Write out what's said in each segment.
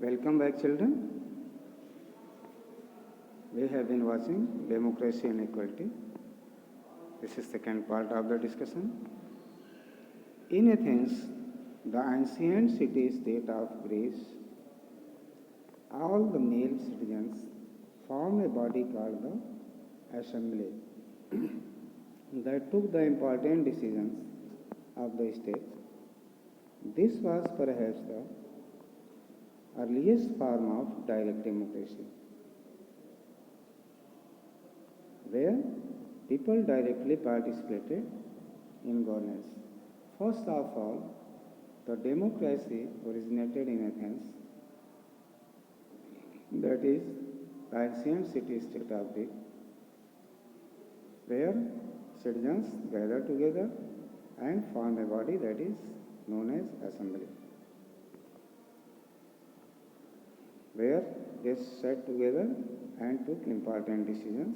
Welcome back, children. We have been watching Democracy and Equality. This is the second part of the discussion. In Athens, the ancient city-state of Greece, all the male citizens formed a body called the Assembly that took the important decisions of the state. This was perhaps the earliest form of direct democracy, where people directly participated in governance. First of all, the democracy originated in Athens, that is, the ancient city-state of Greece, where citizens gathered together and formed a body that is known as assembly, where they sat together and took important decisions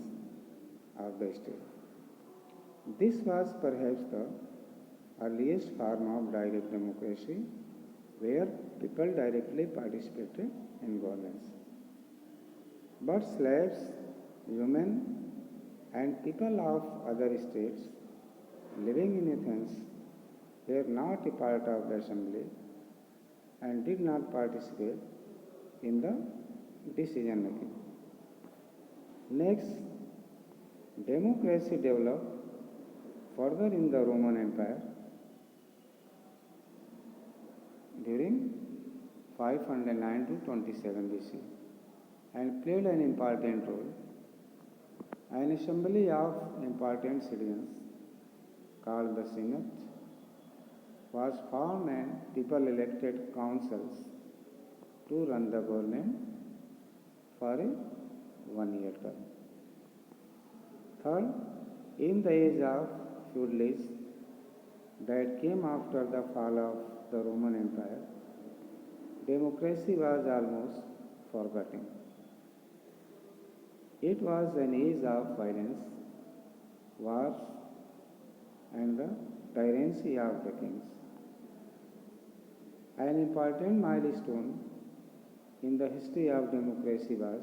of the state. This was perhaps the earliest form of direct democracy where people directly participated in governance. But slaves, women, and people of other states living in Athens were not a part of the assembly and did not participate in the decision making. Next, democracy developed further in the Roman Empire during 509 to 27 BC and played an important role. An assembly of important citizens called the Senate was formed and people elected councils to run the government for a 1-year term. Third, in the age of feudalism that came after the fall of the Roman Empire, democracy was almost forgotten. It was an age of violence, wars, and the tyranny of the kings. An important milestone in the history of democracy was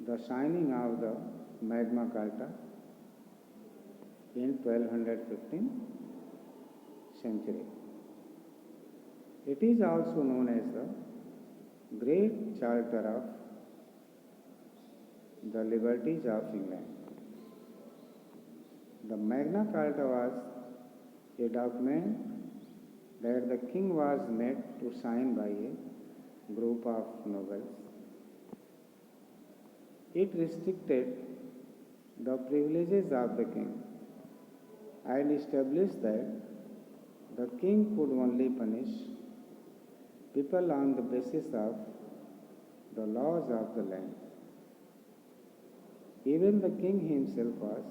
the signing of the Magna Carta in 1215 century. It is also known as the Great Charter of the Liberties of England. The Magna Carta was a document that the king was made to sign by a group of nobles. It restricted the privileges of the king and established that the king could only punish people on the basis of the laws of the land. Even the king himself was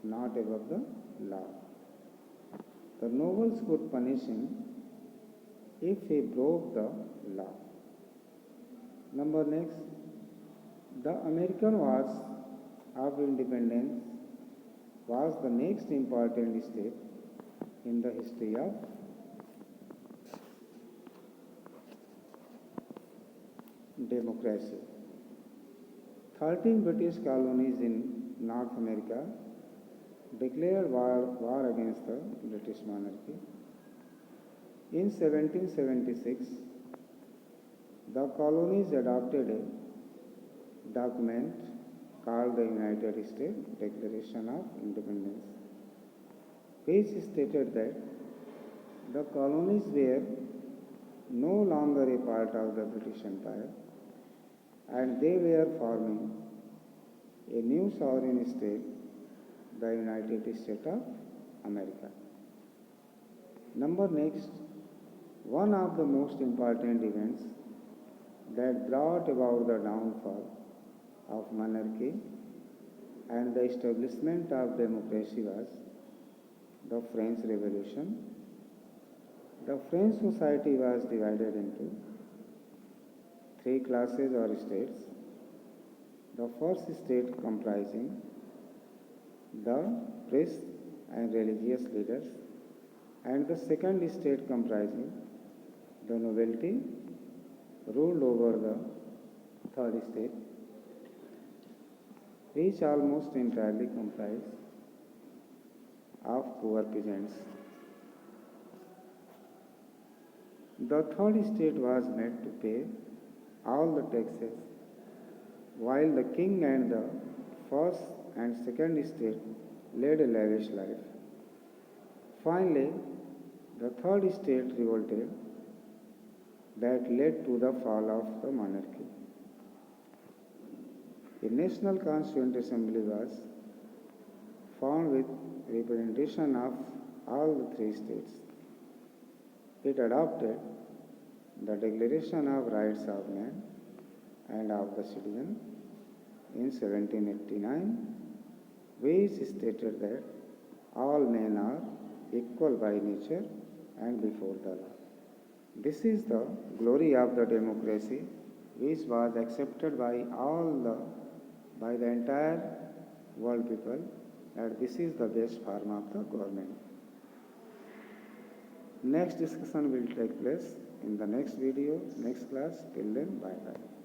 not above the law. The nobles could punish him if he broke the law. Number next, the American Wars of Independence was the next important step in the history of democracy. 13 British colonies in North America declared war against the British monarchy. In 1776, the colonies adopted a document called the United States Declaration of Independence, which stated that the colonies were no longer a part of the British Empire and they were forming a new sovereign state, the United States of America. Number next, one of the most important events that brought about the downfall of monarchy and the establishment of democracy was the French Revolution. The French society was divided into 3 classes or states. The first state comprising the priests and religious leaders, and the second state comprising the nobility ruled over the third state, which almost entirely comprised of poor peasants. The third state was made to pay all the taxes, while the king and the first and second state led a lavish life. Finally, the third state revolted that led to the fall of the monarchy. A national constituent assembly was formed with representation of all the three states. It adopted the Declaration of Rights of Man and of the Citizen in 1789, which stated that all men are equal by nature and before the law. This is the glory of the democracy, which was accepted by the entire world people, that this is the best form of the government. Next discussion will take place in the next video, next class. Till then, bye bye.